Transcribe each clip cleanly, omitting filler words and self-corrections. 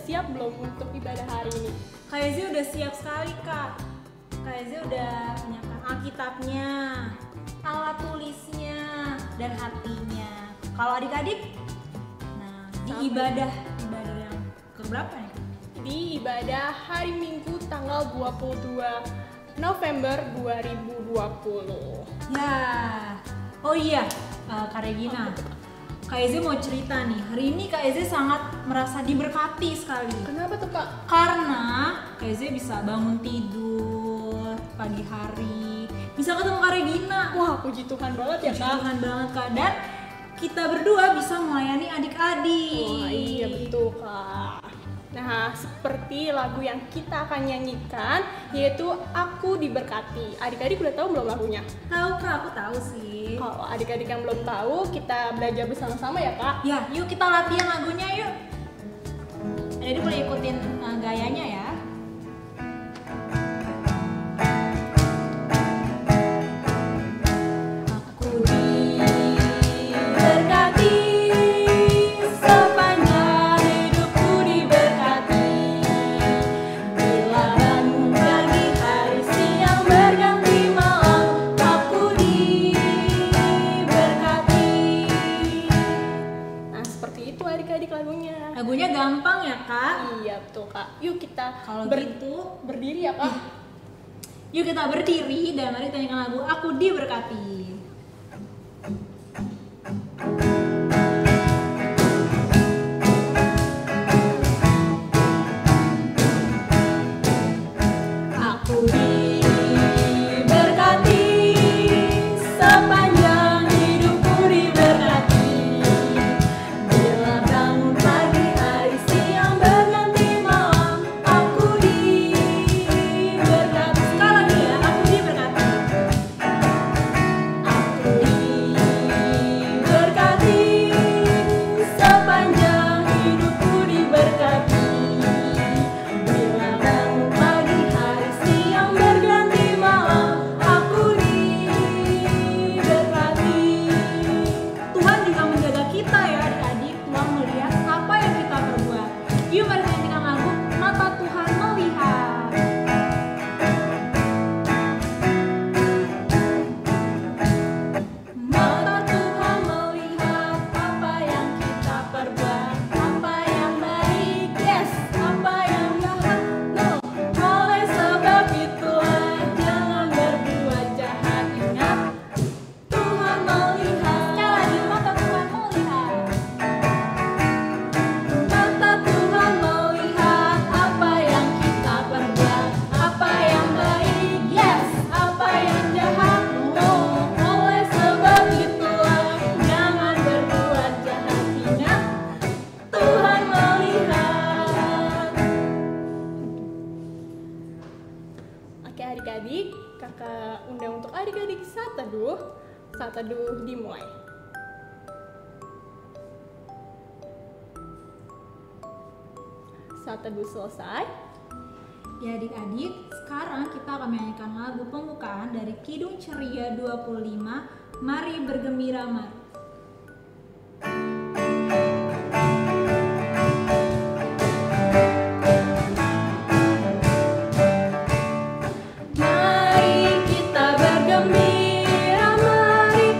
siap belum untuk ibadah hari ini? Kak Ezi udah siap sekali Kak. Kak Ezi udah menyiapkan Alkitabnya, alat tulisnya, dan hatinya. Kalau adik-adik, nah di ibadah yang keberapa nih? Di ibadah hari Minggu tanggal 22 November 2020. Ya, oh iya Kak Regina, Kak Ezi mau cerita nih. Hari ini Kak Ezi sangat merasa diberkati sekali. Kenapa tuh Kak? Karena Kak Ezi bisa bangun tidur pagi hari, bisa ketemu Kak Regina. Wah, puji Tuhan banget ya Puji Kak. Tuhan banget Kak. Dan kita berdua bisa melayani adik-adik. Wah, iya betul Kak. Nah, seperti lagu yang kita akan nyanyikan, yaitu Aku Diberkati. Adik-adik udah tahu belum lagunya? Tahu Kak, aku tahu sih. Kalau adik-adik yang belum tahu, kita belajar bersama-sama ya Kak. Ya, yuk kita latihan lagunya yuk. Jadi boleh ikutin gayanya ya. Aku diberkati, sepanjang hidupku diberkati. Bila bangun pagi, hari siang berganti malam, aku diberkati. Nah, seperti itu adik-adik lagunya. Lagunya gampang ya Kak. Iya betul Kak. Yuk kita Kalau gitu, berdiri ya Kak. yuk kita berdiri dan mari kita nyanyikan lagu Aku Diberkati. Aku diberkati, sepanjang hidupku diberkati. Bila bangun pagi, hari siang berganti malam, aku diberkati. Sekali lagi ya, aku diberkati. Aku diberkati, sepanjang hidupku diberkati. Bila bangun pagi, hari siang berganti malam, aku diberkati. Tuhan juga menjaga kita ya adik-adik. Tuhan melihat apa yang kita perbuat. Yuk mari kita nyanyikan lagu Mata Tuhan Melihat. Mata Tuhan melihat apa yang kita perbuat, apa yang baik, yes, apa yang jahat, no. Oleh sebab itulah jangan berbuat jahat. Ingat, Tuhan melihat. Sekali lagi, mata Tuhan melihat. Mata Tuhan melihat apa yang kita perbuat, apa yang baik, yes, apa yang jahat, no. Oleh sebab itulah jangan berbuat jahat. Ingat, Tuhan melihat. Oke adik-adik, kakak undang untuk adik-adik saat teduh. Saat teduh dimulai. Saat teduh selesai. Ya adik-adik, sekarang kita akan menyanyikan lagu pembukaan dari Kidung Ceria 25, Mari Bergembira Mari. Mari kita bergembira, mari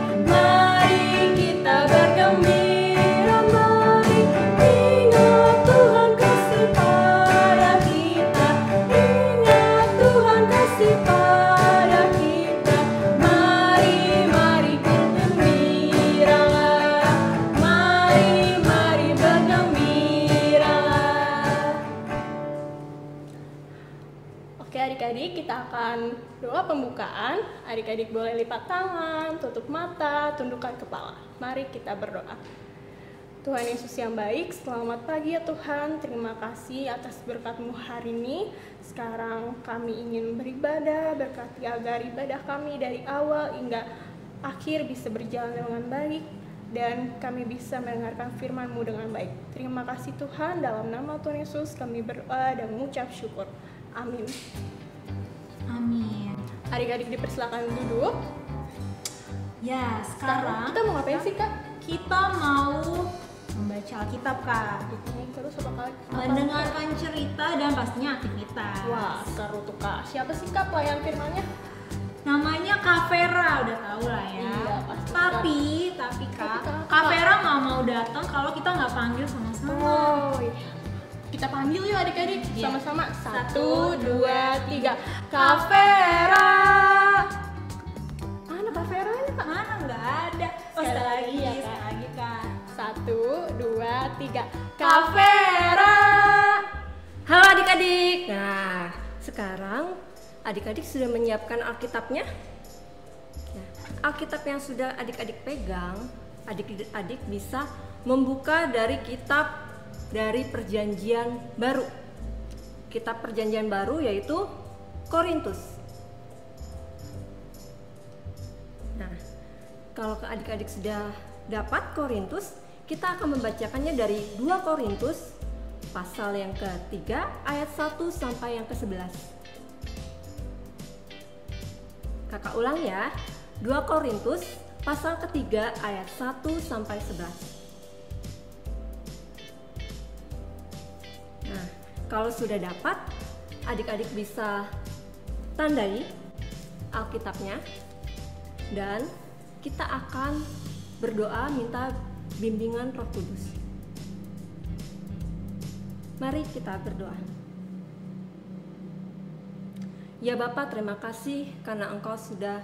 kita bergembira, mari ingat Tuhan kasih pada kita, ingat Tuhan kasih pada kita. Mari bergembiralah, mari bergembiralah. Oke adik-adik, kita akan doa pembukaan. Adik-adik boleh lipat tangan, tutup mata, tundukkan kepala. Mari kita berdoa. Tuhan Yesus yang baik, selamat pagi ya Tuhan. Terima kasih atas berkat-Mu hari ini. Sekarang kami ingin beribadah, berkati agar ibadah kami dari awal hingga akhir bisa berjalan dengan baik. Dan kami bisa mendengarkan firman-Mu dengan baik. Terima kasih Tuhan, dalam nama Tuhan Yesus kami berdoa dan mengucap syukur. Amin. Amin. Adik-adik dipersilakan duduk. Ya, sekarang Kita mau ngapain sih Kak? kita mau Membaca Alkitab, Kak. Terus apa? Mendengarkan cerita dan pastinya aktivitas. Wah, seru tuh Kak. Siapa sih Kak pelayan firmannya? Namanya Kak Vera, udah tahu lah ya. Iya, pasti. Tapi Kak, Kak. Kak Vera nggak mau datang kalau kita nggak panggil sama-sama. Oh, iya. Kita panggil yuk adik-adik. Iya. Sama-sama. 1, Satu, 2, 3. Kak Vera. Mana Kak Vera ini Kak? Mana nggak ada. Oh, Sekali lagi ya, Kak. sekali lagi Kak. 1, 2, 3. Kak Vera. Halo adik-adik. Nah, sekarang adik-adik sudah menyiapkan Alkitabnya? Nah, Alkitab yang sudah adik-adik pegang, adik-adik bisa membuka dari kitab dari Perjanjian Baru. Kitab Perjanjian Baru yaitu Korintus. Nah, kalau adik-adik sudah dapat Korintus, kita akan membacakannya dari 2 Korintus pasal yang ketiga ayat 1 sampai yang ke-11. Kakak ulang ya. 2 Korintus pasal ketiga ayat 1 sampai 11. Nah, kalau sudah dapat, adik-adik bisa tandai Alkitabnya dan kita akan berdoa minta bimbingan Roh Kudus. Mari kita berdoa. Ya Bapa, terima kasih karena Engkau sudah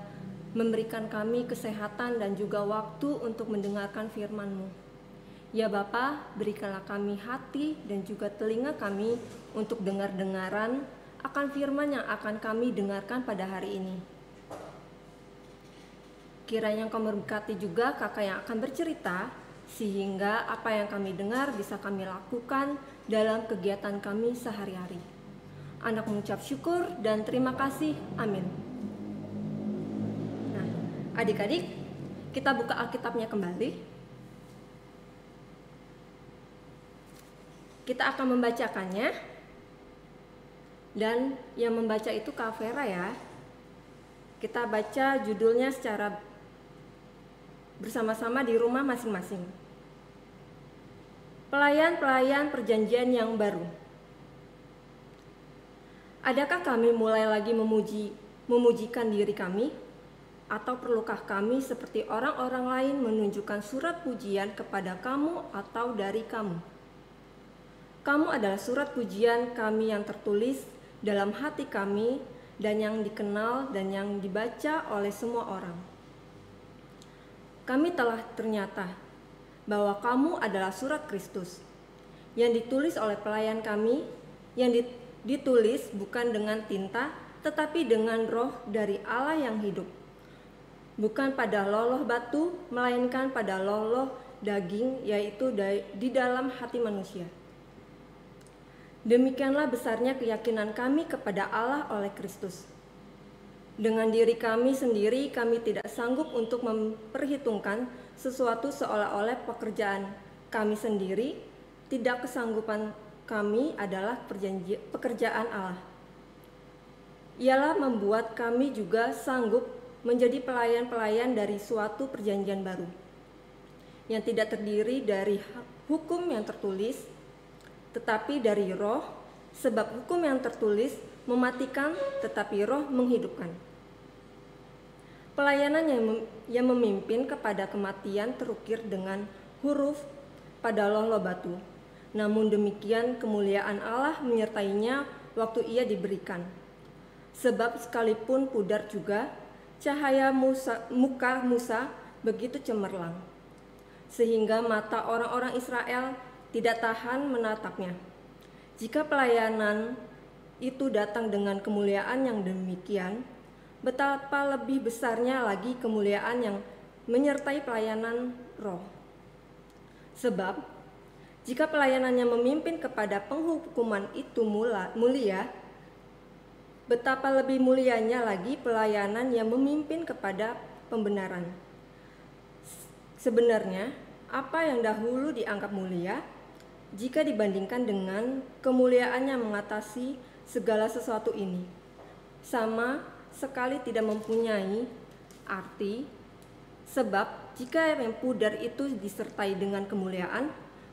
memberikan kami kesehatan dan juga waktu untuk mendengarkan firman-Mu. Ya Bapa, berikanlah kami hati dan juga telinga kami untuk dengar-dengaran akan firman yang akan kami dengarkan pada hari ini. Kiranya Engkau memberkati juga kakak yang akan bercerita, sehingga apa yang kami dengar bisa kami lakukan dalam kegiatan kami sehari-hari. Anak mengucap syukur dan terima kasih. Amin. Nah, adik-adik, kita buka Alkitabnya kembali. Kita akan membacakannya. Dan yang membaca itu Kak Vera ya. Kita baca judulnya secara bersama-sama di rumah masing-masing. Pelayan-pelayan perjanjian yang baru. Adakah kami mulai lagi memujikan diri kami? Atau perlukah kami seperti orang-orang lain menunjukkan surat pujian kepada kamu atau dari kamu? Kamu adalah surat pujian kami yang tertulis dalam hati kami dan yang dikenal dan yang dibaca oleh semua orang. Kami telah ternyata bahwa kamu adalah surat Kristus yang ditulis oleh pelayan kami, yang ditulis bukan dengan tinta tetapi dengan roh dari Allah yang hidup. Bukan pada loloh batu, melainkan pada loloh daging, yaitu di dalam hati manusia. Demikianlah besarnya keyakinan kami kepada Allah oleh Kristus. Dengan diri kami sendiri, kami tidak sanggup untuk memperhitungkan sesuatu seolah-olah pekerjaan kami sendiri. Tidak, kesanggupan kami adalah pekerjaan Allah. Ialah membuat kami juga sanggup menjadi pelayan-pelayan dari suatu perjanjian baru, yang tidak terdiri dari hukum yang tertulis, tetapi dari roh, sebab hukum yang tertulis mematikan, tetapi roh menghidupkan. Pelayanan yang memimpin kepada kematian terukir dengan huruf pada loloh batu. Namun demikian kemuliaan Allah menyertainya waktu ia diberikan. Sebab sekalipun pudar juga, cahaya muka Musa begitu cemerlang, sehingga mata orang-orang Israel tidak tahan menatapnya. Jika pelayanan itu datang dengan kemuliaan yang demikian, betapa lebih besarnya lagi kemuliaan yang menyertai pelayanan roh. Sebab, jika pelayanannya memimpin kepada penghukuman itu mulia, betapa lebih mulianya lagi pelayanan yang memimpin kepada pembenaran. Sebenarnya, apa yang dahulu dianggap mulia, jika dibandingkan dengan kemuliaan yang mengatasi segala sesuatu ini, sama sekali tidak mempunyai arti. Sebab jika yang pudar itu disertai dengan kemuliaan,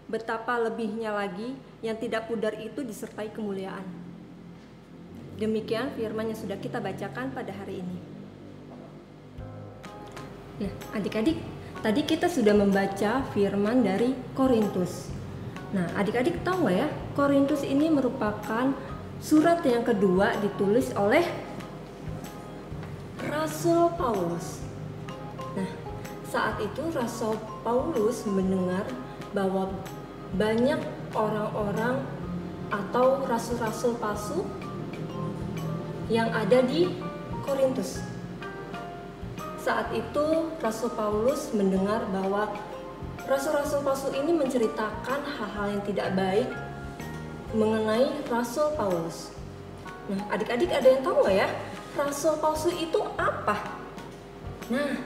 betapa lebihnya lagi yang tidak pudar itu disertai kemuliaan. Demikian firman yang sudah kita bacakan pada hari ini. Nah, adik-adik, tadi kita sudah membaca firman dari Korintus. Nah, adik-adik tahu nggak ya, Korintus ini merupakan surat yang kedua ditulis oleh Rasul Paulus. Nah, saat itu Rasul Paulus mendengar bahwa banyak orang-orang atau rasul-rasul palsu yang ada di Korintus. Saat itu Rasul Paulus mendengar bahwa rasul-rasul palsu ini menceritakan hal-hal yang tidak baik mengenai Rasul Paulus. Nah, adik-adik ada yang tahu nggak ya, rasul palsu itu apa? Nah,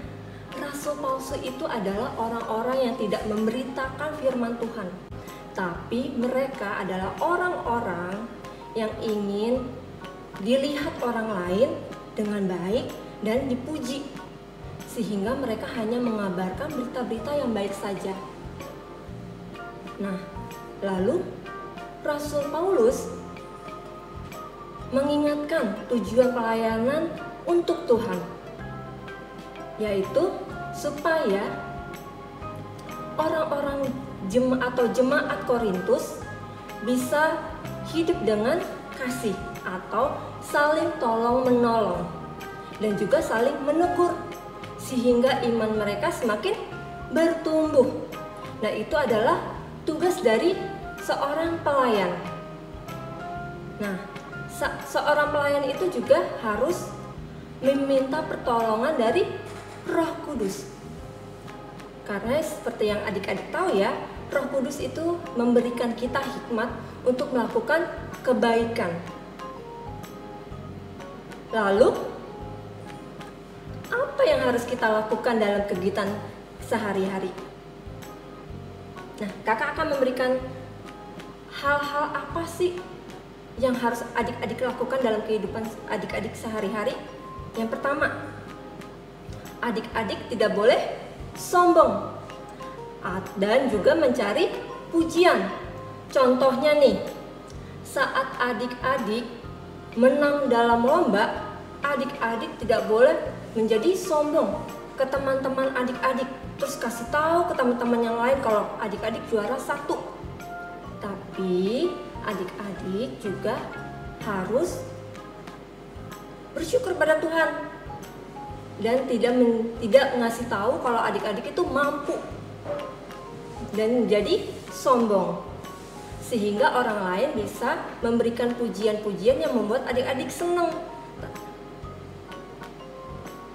rasul palsu itu adalah orang-orang yang tidak memberitakan firman Tuhan, tapi mereka adalah orang-orang yang ingin dilihat orang lain dengan baik dan dipuji, sehingga mereka hanya mengabarkan berita-berita yang baik saja. Nah, lalu Rasul Paulus mengingatkan tujuan pelayanan untuk Tuhan, yaitu supaya orang-orang jemaat Korintus bisa hidup dengan kasih atau saling tolong-menolong dan juga saling menegur, sehingga iman mereka semakin bertumbuh. Nah, itu adalah tugas dari seorang pelayan. Nah, seorang pelayan itu juga harus meminta pertolongan dari Roh Kudus. Karena seperti yang adik-adik tahu ya, Roh Kudus itu memberikan kita hikmat untuk melakukan kebaikan. Lalu, apa yang harus kita lakukan dalam kegiatan sehari-hari? Nah, kakak akan memberikan hal-hal apa sih yang harus adik-adik lakukan dalam kehidupan adik-adik sehari-hari? Yang pertama, adik-adik tidak boleh sombong dan juga mencari pujian. Contohnya nih, saat adik-adik menang dalam lomba, adik-adik tidak boleh menjadi sombong ke teman-teman adik-adik, terus kasih tahu ke teman-teman yang lain kalau adik-adik juara 1. Tapi adik-adik juga harus bersyukur pada Tuhan dan tidak ngasih tahu kalau adik-adik itu mampu dan menjadi sombong, sehingga orang lain bisa memberikan pujian-pujian yang membuat adik-adik senang.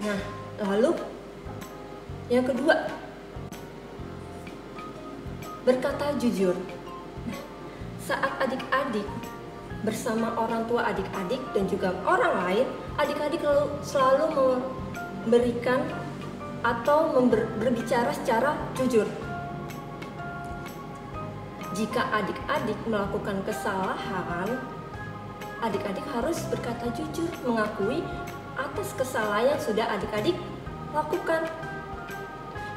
Nah, lalu yang kedua, berkata jujur. Nah, saat adik-adik bersama orang tua adik-adik dan juga orang lain, adik-adik selalu memberikan atau berbicara secara jujur. Jika adik-adik melakukan kesalahan, adik-adik harus berkata jujur, mengakui atas kesalahan yang sudah adik-adik lakukan.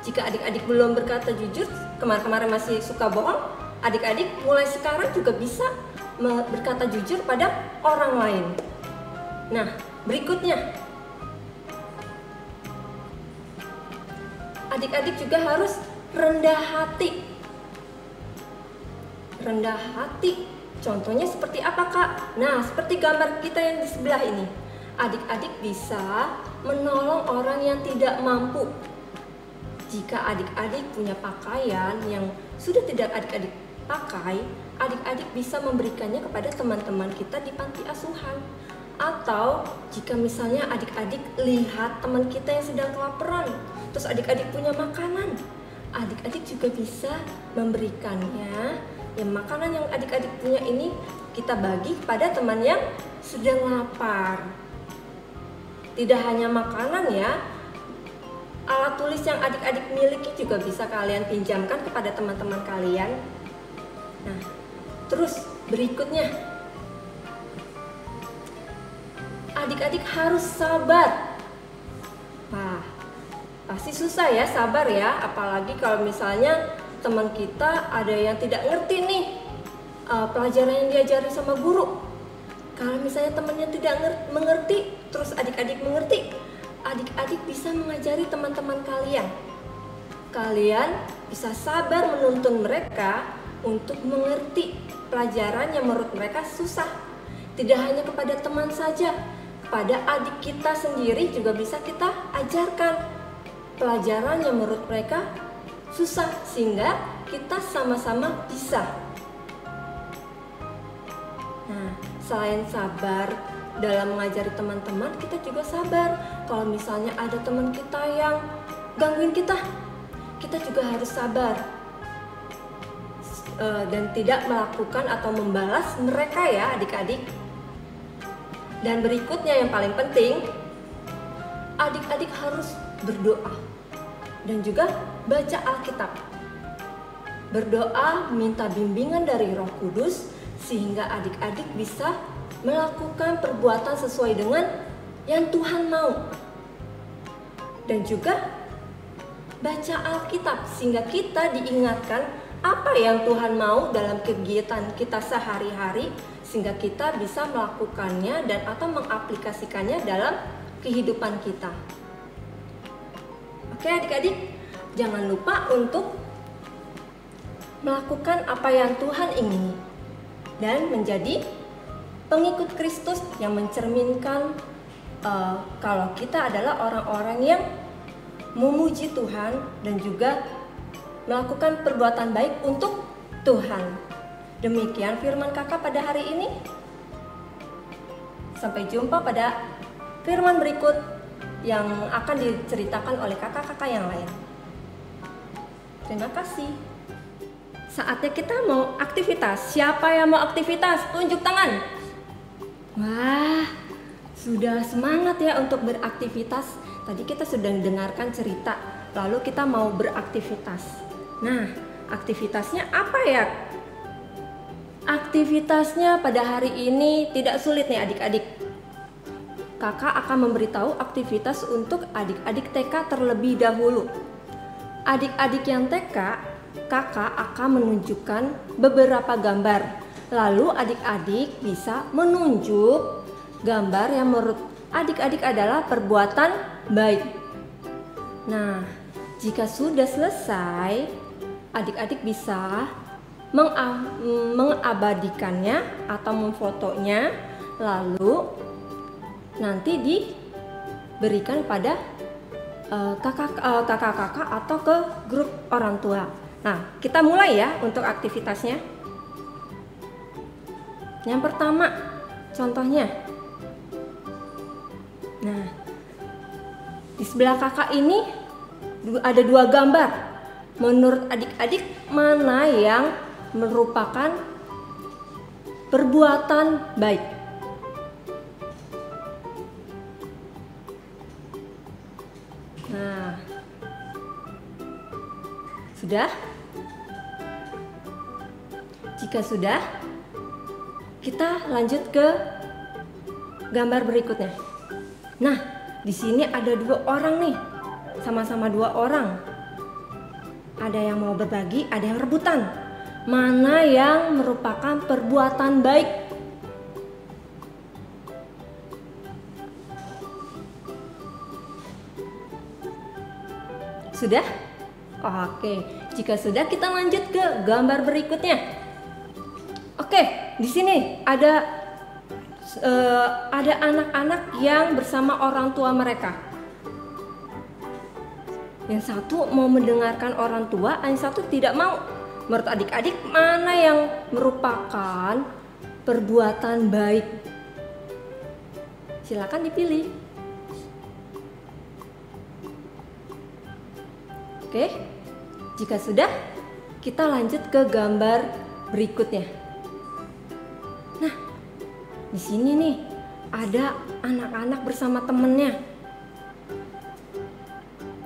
Jika adik-adik belum berkata jujur, kemarin-kemarin masih suka bohong, adik-adik mulai sekarang juga bisa berkata jujur pada orang lain. Nah, berikutnya, adik-adik juga harus rendah hati. Rendah hati, contohnya seperti apa, Kak? Nah, seperti gambar kita yang di sebelah ini. Adik-adik bisa menolong orang yang tidak mampu. Jika adik-adik punya pakaian yang sudah tidak adik-adik pakai, adik-adik bisa memberikannya kepada teman-teman kita di panti asuhan. Atau jika misalnya adik-adik lihat teman kita yang sedang kelaparan, terus adik-adik punya makanan, adik-adik juga bisa memberikannya. Yang makanan yang adik-adik punya ini kita bagi kepada teman yang sedang lapar. Tidak hanya makanan ya, alat tulis yang adik-adik miliki juga bisa kalian pinjamkan kepada teman-teman kalian. Nah, terus berikutnya, adik-adik harus sabar. Wah, pasti susah ya sabar ya, apalagi kalau misalnya teman kita ada yang tidak ngerti nih pelajaran yang diajari sama guru. Kalau misalnya temannya tidak mengerti, terus adik-adik mengerti, adik-adik bisa mengajari teman-teman kalian. Kalian bisa sabar menuntun mereka untuk mengerti pelajaran yang menurut mereka susah. Tidak hanya kepada teman saja, kepada adik kita sendiri juga bisa kita ajarkan pelajaran yang menurut mereka susah, sehingga kita sama-sama bisa. Nah, selain sabar dalam mengajari teman-teman, kita juga sabar kalau misalnya ada teman kita yang gangguin kita juga harus sabar dan tidak melakukan atau membalas mereka ya adik-adik. Dan berikutnya yang paling penting, adik-adik harus berdoa dan juga baca Alkitab. Berdoa minta bimbingan dari Roh Kudus sehingga adik-adik bisa melakukan perbuatan sesuai dengan yang Tuhan mau. Dan juga baca Alkitab sehingga kita diingatkan apa yang Tuhan mau dalam kegiatan kita sehari-hari, sehingga kita bisa melakukannya dan atau mengaplikasikannya dalam kehidupan kita. Oke adik-adik, jangan lupa untuk melakukan apa yang Tuhan ingini dan menjadi pengikut Kristus yang mencerminkan kalau kita adalah orang-orang yang memuji Tuhan dan juga melakukan perbuatan baik untuk Tuhan. Demikian firman kakak pada hari ini. Sampai jumpa pada firman berikut yang akan diceritakan oleh kakak-kakak yang lain. Terima kasih. Saatnya kita mau aktivitas. Siapa yang mau aktivitas? Tunjuk tangan. Wah, sudah semangat ya untuk beraktivitas. Tadi kita sudah mendengarkan cerita, lalu kita mau beraktivitas. Nah, aktivitasnya apa ya? Aktivitasnya pada hari ini tidak sulit nih adik-adik. Kakak akan memberitahu aktivitas untuk adik-adik TK terlebih dahulu. Adik-adik yang TK, kakak akan menunjukkan beberapa gambar. Lalu adik-adik bisa menunjuk gambar yang menurut adik-adik adalah perbuatan baik. Nah, jika sudah selesai, adik-adik bisa mengabadikannya atau memfotonya, lalu nanti diberikan pada kakak-kakak atau ke grup orang tua. Nah, kita mulai ya untuk aktivitasnya. Yang pertama, contohnya. Nah, di sebelah kakak ini ada dua gambar. Menurut adik-adik mana yang merupakan perbuatan baik? Nah, sudah? Jika sudah, kita lanjut ke gambar berikutnya. Nah, di sini ada dua orang nih, sama-sama dua orang. Ada yang mau berbagi, ada yang rebutan. Mana yang merupakan perbuatan baik? Sudah? Oke, jika sudah kita lanjut ke gambar berikutnya. Oke, di sini ada anak-anak yang bersama orang tua mereka. Yang satu mau mendengarkan orang tua, yang satu tidak mau. Menurut adik-adik mana yang merupakan perbuatan baik? Silakan dipilih. Oke, jika sudah, kita lanjut ke gambar berikutnya. Nah, di sini nih ada anak-anak bersama temennya.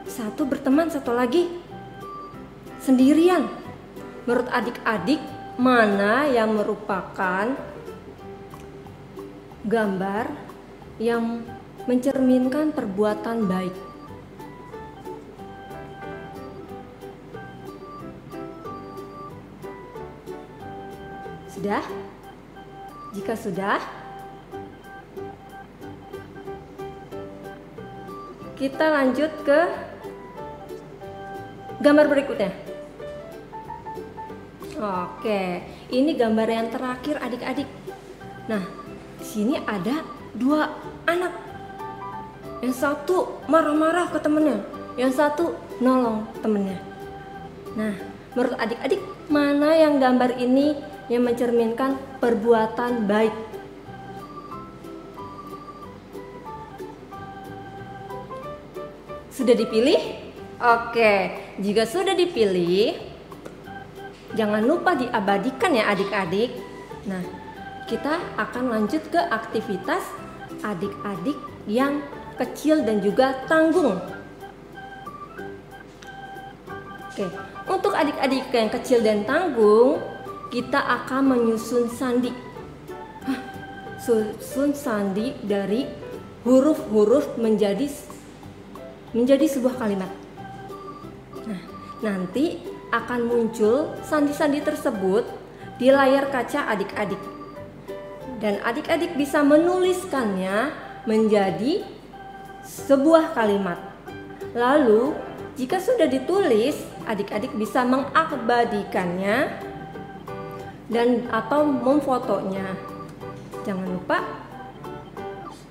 Satu berteman, satu lagi sendirian. Menurut adik-adik, mana yang merupakan gambar yang mencerminkan perbuatan baik? Sudah? Jika sudah, kita lanjut ke gambar berikutnya. Oke, ini gambar yang terakhir adik-adik. Nah, di sini ada dua anak. Yang satu marah-marah ke temennya, yang satu nolong temennya. Nah, menurut adik-adik, mana yang gambar ini yang mencerminkan perbuatan baik? Sudah dipilih? Oke, jika sudah dipilih, jangan lupa diabadikan ya adik-adik. Nah, kita akan lanjut ke aktivitas adik-adik yang kecil dan juga tanggung. Oke, untuk adik-adik yang kecil dan tanggung, kita akan menyusun sandi. Susun sandi dari huruf-huruf menjadi sebuah kalimat. Nah, nanti akan muncul sandi-sandi tersebut di layar kaca adik-adik. Dan adik-adik bisa menuliskannya menjadi sebuah kalimat. Lalu, jika sudah ditulis, adik-adik bisa mengabadikannya dan atau memfotonya. Jangan lupa,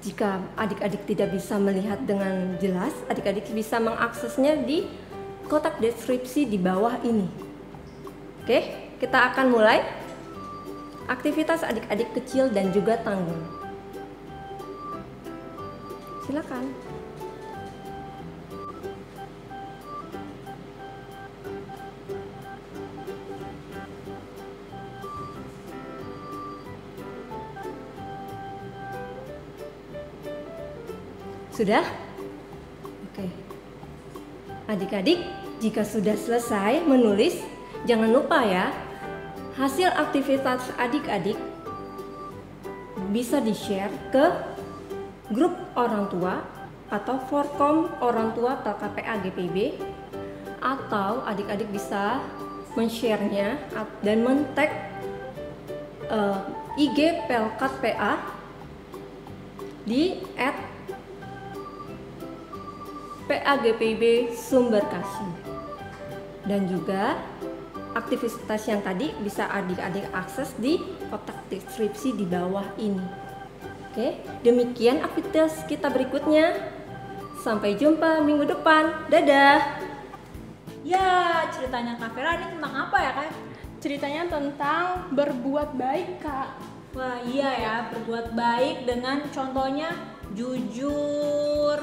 jika adik-adik tidak bisa melihat dengan jelas, adik-adik bisa mengaksesnya di kotak deskripsi di bawah ini. Oke, kita akan mulai aktivitas adik-adik kecil dan juga tanggung. Silakan. Sudah? Oke. Adik-adik, jika sudah selesai menulis, jangan lupa ya, hasil aktivitas adik-adik bisa di-share ke grup orang tua atau forkom orang tua PLKPA GPIB, atau adik-adik bisa men-share-nya dan men-tag IG PLKPA di @PAGPIB Sumberkasi. Dan juga aktivitas yang tadi bisa adik-adik akses di kotak deskripsi di bawah ini. Oke, demikian aktivitas kita berikutnya. Sampai jumpa minggu depan. Dadah. Ya, ceritanya Kak Vera ini tentang apa ya, Kak? Ceritanya tentang berbuat baik, Kak. Wah, iya ya, berbuat baik dengan contohnya jujur,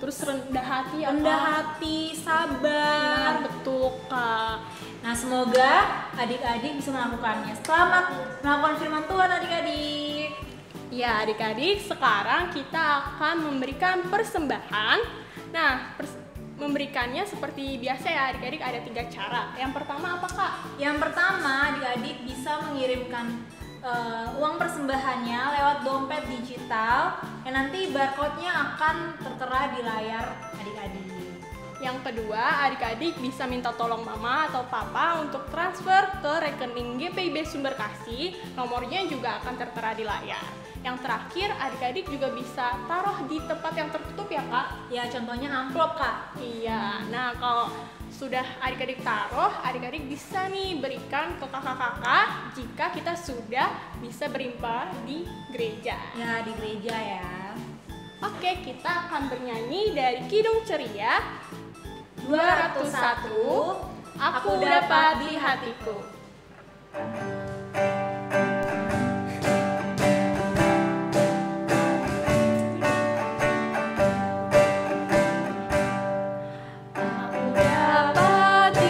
Terus rendah hati ya, rendah Kak? hati, Nah, sabar. betul, Kak. Nah, semoga adik-adik bisa melakukannya. Selamat melakukan firman Tuhan adik-adik. Ya, adik-adik, sekarang kita akan memberikan persembahan. Nah, memberikannya seperti biasa ya adik-adik, ada 3 cara. Yang pertama apa, Kak? Yang pertama, adik-adik bisa mengirimkan uang persembahannya lewat dompet digital yang nanti barcode-nya akan tertera di layar adik-adik. Yang kedua, adik-adik bisa minta tolong mama atau papa untuk transfer ke rekening GPIB Sumberkasi. Nomornya juga akan tertera di layar. Yang terakhir, adik-adik juga bisa taruh di tempat yang tertutup ya, Kak? Ya, contohnya amplop, Kak. Iya, nah kalau sudah adik-adik taruh, adik-adik bisa nih berikan ke kakak-kakak jika kita sudah bisa beribadah di gereja. Ya, di gereja ya. Oke, kita akan bernyanyi dari Kidung Ceria 201, Aku dapat di hatiku.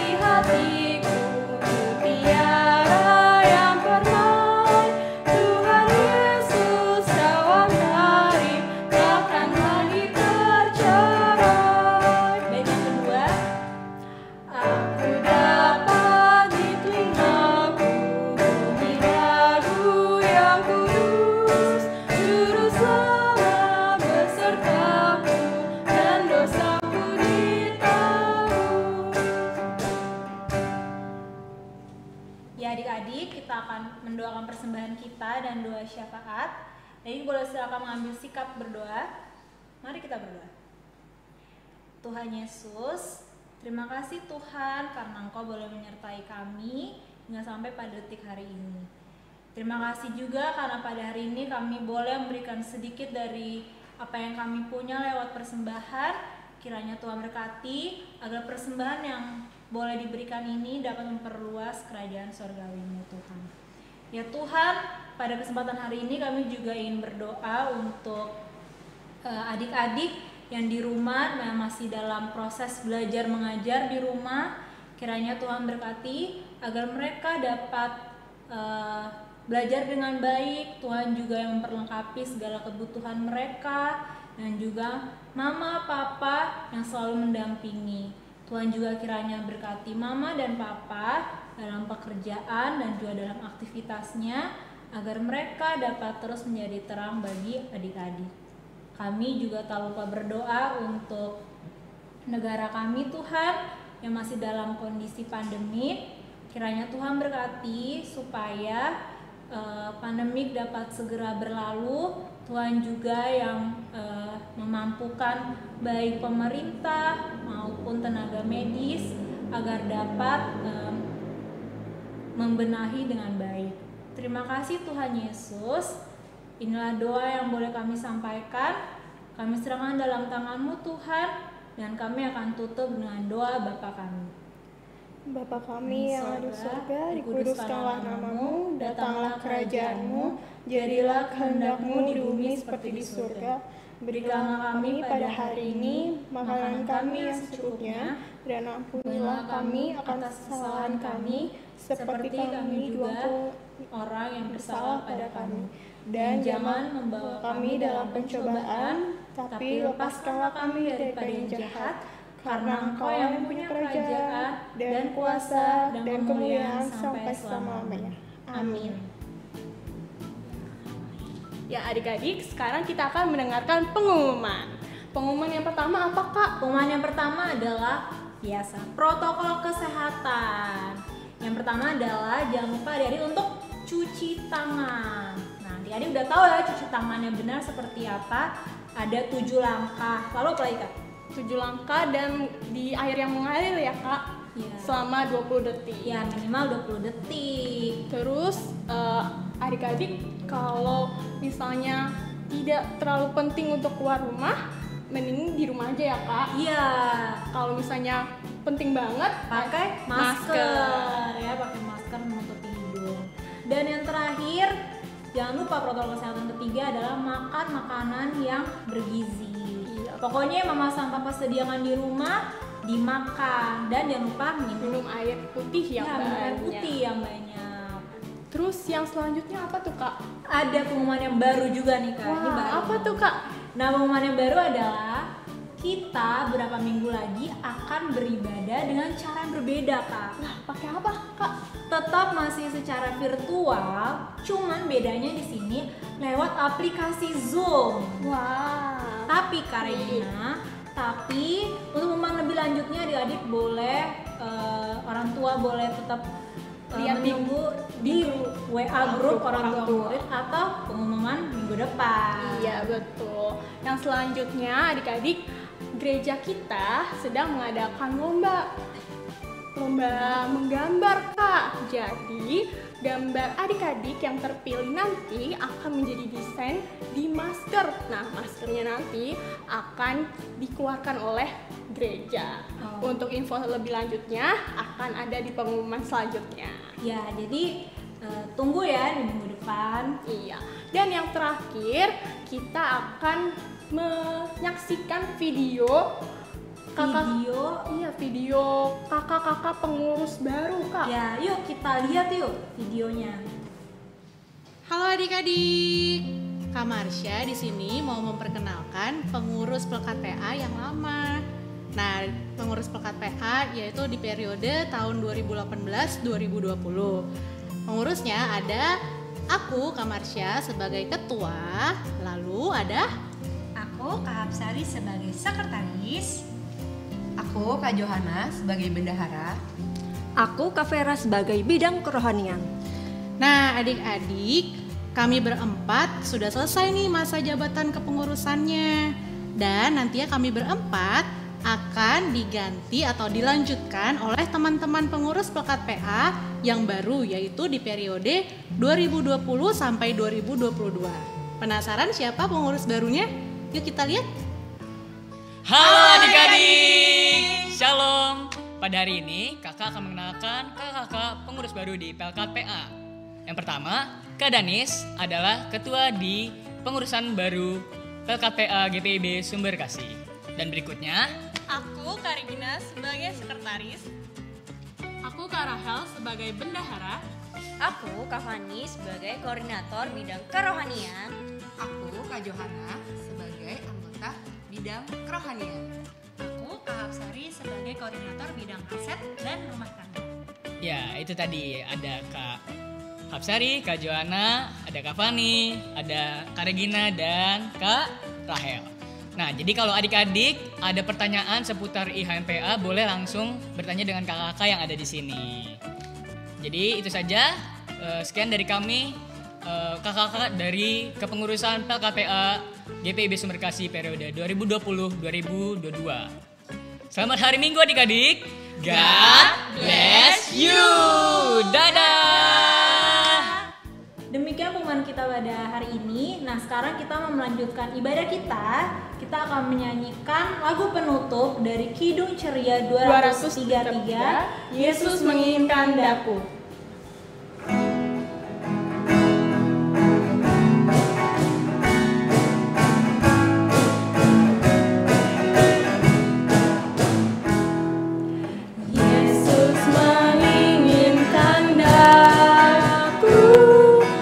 Baik, yang kedua. Aku dapat di telingaku adik-adik, kita akan mendoakan persembahan kita dan doa syafaat. Jadi boleh silakan mengambil sikap berdoa. Mari kita berdoa. Tuhan Yesus, terima kasih Tuhan karena Engkau boleh menyertai kami hingga sampai pada detik hari ini. Terima kasih juga karena pada hari ini kami boleh memberikan sedikit dari apa yang kami punya lewat persembahan. Kiranya Tuhan berkati agar persembahan yang boleh diberikan ini dapat memperluas kerajaan surgawi-Mu Tuhan. Ya Tuhan, pada kesempatan hari ini kami juga ingin berdoa untuk adik-adik yang di rumah yang masih dalam proses belajar mengajar di rumah. Kiranya Tuhan berkati agar mereka dapat belajar dengan baik. Tuhan juga yang memperlengkapi segala kebutuhan mereka, dan juga mama, papa yang selalu mendampingi. Tuhan juga kiranya berkati mama dan papa dalam pekerjaan dan juga dalam aktivitasnya, agar mereka dapat terus menjadi terang bagi adik-adik. Kami juga tak lupa berdoa untuk negara kami Tuhan yang masih dalam kondisi pandemik. Kiranya Tuhan berkati supaya pandemik dapat segera berlalu. Tuhan juga yang memampukan baik pemerintah maupun tenaga medis agar dapat membenahi dengan baik. Terima kasih Tuhan Yesus. Inilah doa yang boleh kami sampaikan. Kami serahkan dalam tangan-Mu Tuhan, dan kami akan tutup dengan doa Bapa kami. Bapa kami yang ada di surga, dikuduskanlah nama-Mu, datanglah kerajaan-Mu, jadilah kehendak-Mu di bumi seperti di surga. Berikanlah kami pada hari ini makanan kami yang secukupnya, dan ampunilah kami atas kesalahan kami, seperti kami juga orang yang bersalah pada kami. Dan jangan membawa kami dalam pencobaan, tapi lepaskanlah kami daripada yang jahat, karena Engkau yang punya kerajaan dan kuasa dan kemuliaan sampai selama-lamanya. Amin. Ya adik-adik, sekarang kita akan mendengarkan pengumuman. Pengumuman yang pertama apa Kak? Pengumuman yang pertama adalah biasa protokol kesehatan. Yang pertama adalah jangan lupa adik-adik untuk cuci tangan. Nah, adik-adik udah tahu ya cuci tangannya benar seperti apa. Ada 7 langkah. Lalu apa lagi Kak? 7 langkah dan di air yang mengalir ya Kak. Ya. Selama 20 detik. Ya, minimal 20 detik. Terus adik-adik kalau misalnya tidak terlalu penting untuk keluar rumah, mending di rumah aja ya Kak. Iya. Kalau misalnya penting banget, pakai masker. Ya, pakai masker menutupi hidung. Dan yang terakhir, jangan lupa protokol kesehatan ketiga adalah makan makanan yang bergizi. Iya. Pokoknya mama sama papa sediakan di rumah, dimakan, dan jangan lupa minum air putih yang minum banyak. air putih yang banyak. Terus yang selanjutnya apa tuh Kak? Ada pengumuman yang baru juga nih Kak. Ini Wah, baru. apa tuh Kak? Nah, pengumuman yang baru adalah kita beberapa minggu lagi akan beribadah dengan cara yang berbeda Kak. Nah, pakai apa Kak? Tetap masih secara virtual, cuman bedanya di sini lewat aplikasi Zoom. Wah. Tapi Kak Regina, tapi untuk pengumuman lebih lanjutnya adik-adik boleh orang tua boleh tetap lihat menunggu di WA grup orang tua murid atau pengumuman minggu depan. Iya betul. Yang selanjutnya adik-adik, gereja kita sedang mengadakan lomba menggambar Kak. Jadi gambar adik-adik yang terpilih nanti akan menjadi desain di masker. Nah, maskernya nanti akan dikeluarkan oleh gereja. Untuk info lebih lanjutnya akan ada di pengumuman selanjutnya. Ya, jadi tunggu ya di minggu depan. Iya. Dan yang terakhir, kita akan menyaksikan video kakak-kakak pengurus baru Kak. Ya, yuk kita lihat yuk videonya. Halo adik-adik, Kak Marsha di sini mau memperkenalkan pengurus Pelekat PA yang lama. Nah, pengurus Pelekat PA yaitu di periode tahun 2018-2020. Pengurusnya ada aku, Kak Marsha, sebagai ketua, lalu ada aku, Kak Hapsari, sebagai sekretaris. Aku, Kak Johana, sebagai bendahara. Aku, Kak Vera, sebagai bidang kerohanian. Nah, adik-adik, kami berempat sudah selesai nih masa jabatan kepengurusannya. Dan nantinya kami berempat akan diganti atau dilanjutkan oleh teman-teman pengurus Pelekat PA yang baru, yaitu di periode 2020 sampai 2022. Penasaran siapa pengurus barunya? Yuk kita lihat. Halo adik-adik, Shalom. Pada hari ini kakak akan mengenalkan kakak pengurus baru di Pelekat PA. Yang pertama, Kak Danis adalah ketua di pengurusan baru Pelekat PA GPIB Sumber Kasih. Dan berikutnya, Aku Kak Regina sebagai sekretaris. Aku Kak Rahel sebagai bendahara. Aku Kak Fani sebagai koordinator bidang kerohanian. Aku Kak Johana sebagai anggota bidang kerohanian. Aku Kak Hapsari sebagai koordinator bidang aset dan rumah tangga. ya itu tadi ada Kak Hapsari, Kak Johanna, ada Kak Fani, ada Kak Regina, dan Kak Rahel. Nah, jadi kalau adik-adik ada pertanyaan seputar IHMPA, boleh langsung bertanya dengan kakak-kakak yang ada di sini. Jadi itu saja, sekian dari kami, kakak-kakak dari kepengurusan PLKPA GPIB Sumber Kasih periode 2020-2022. Selamat hari Minggu adik-adik. God bless you. Dadah. Demikian pengumuman kita pada hari ini. Nah, sekarang kita mau melanjutkan ibadah kita. Kita akan menyanyikan lagu penutup dari Kidung Ceria 233, Yesus menginginkan daku. Yesus menginginkan daku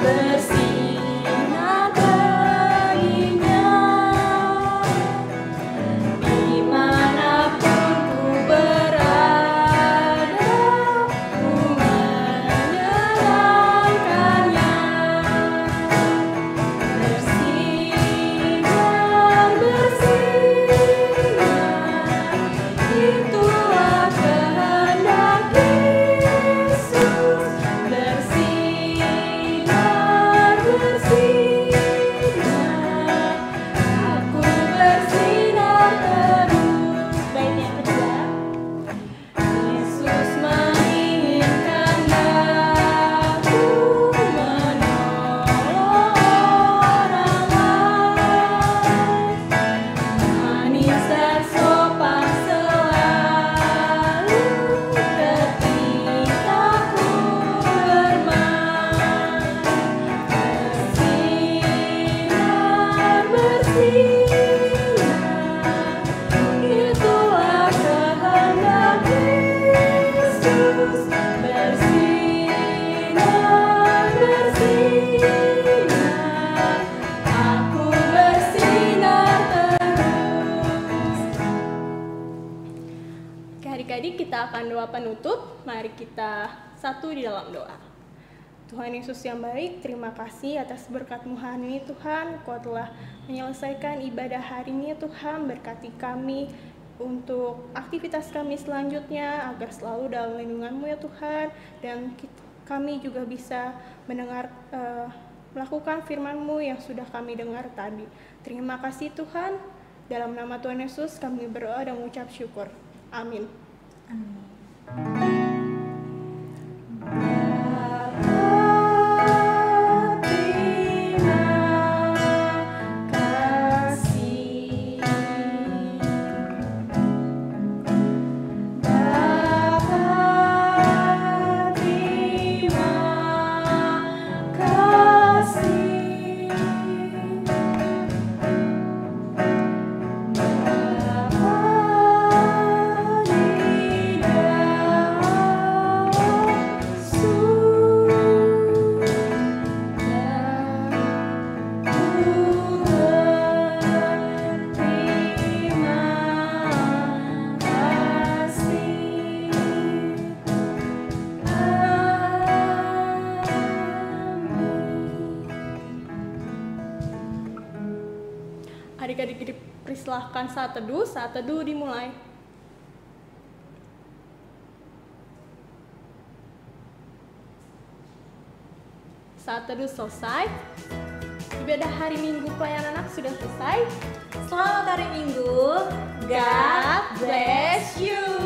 bersinar baginya, dimanapun ku berada, ku menyenangkannya. Bersinar, bersinar, itulah kehendak Yesus. Bersinar, bersinar, aku bersinar terus. Bait yang kedua. Yesus menginginkan daku menolong orang lain, manis dan sopan selalu ketika ku bermain. Bersinar, bersinar, itulah kehendak Yesus. Bersinar, bersinar, aku bersinar terus. Oke, adik-adik, kita akan doa penutup. Mari kita satu di dalam doa. Tuhan Yesus yang baik, terima kasih atas berkat-Mu hari ini Tuhan. Kau telah menyelesaikan ibadah hari ini Tuhan. Berkati kami untuk aktivitas kami selanjutnya agar selalu dalam lindungan-Mu ya Tuhan. Dan kami juga bisa mendengar, melakukan firman-Mu yang sudah kami dengar tadi. Terima kasih Tuhan. Dalam nama Tuhan Yesus kami berdoa dan mengucap syukur. Amin. Adik-adik dipersilahkan saat teduh dimulai. Saat teduh selesai, ibadah hari Minggu pelayanan anak sudah selesai. Selamat hari Minggu. God bless you.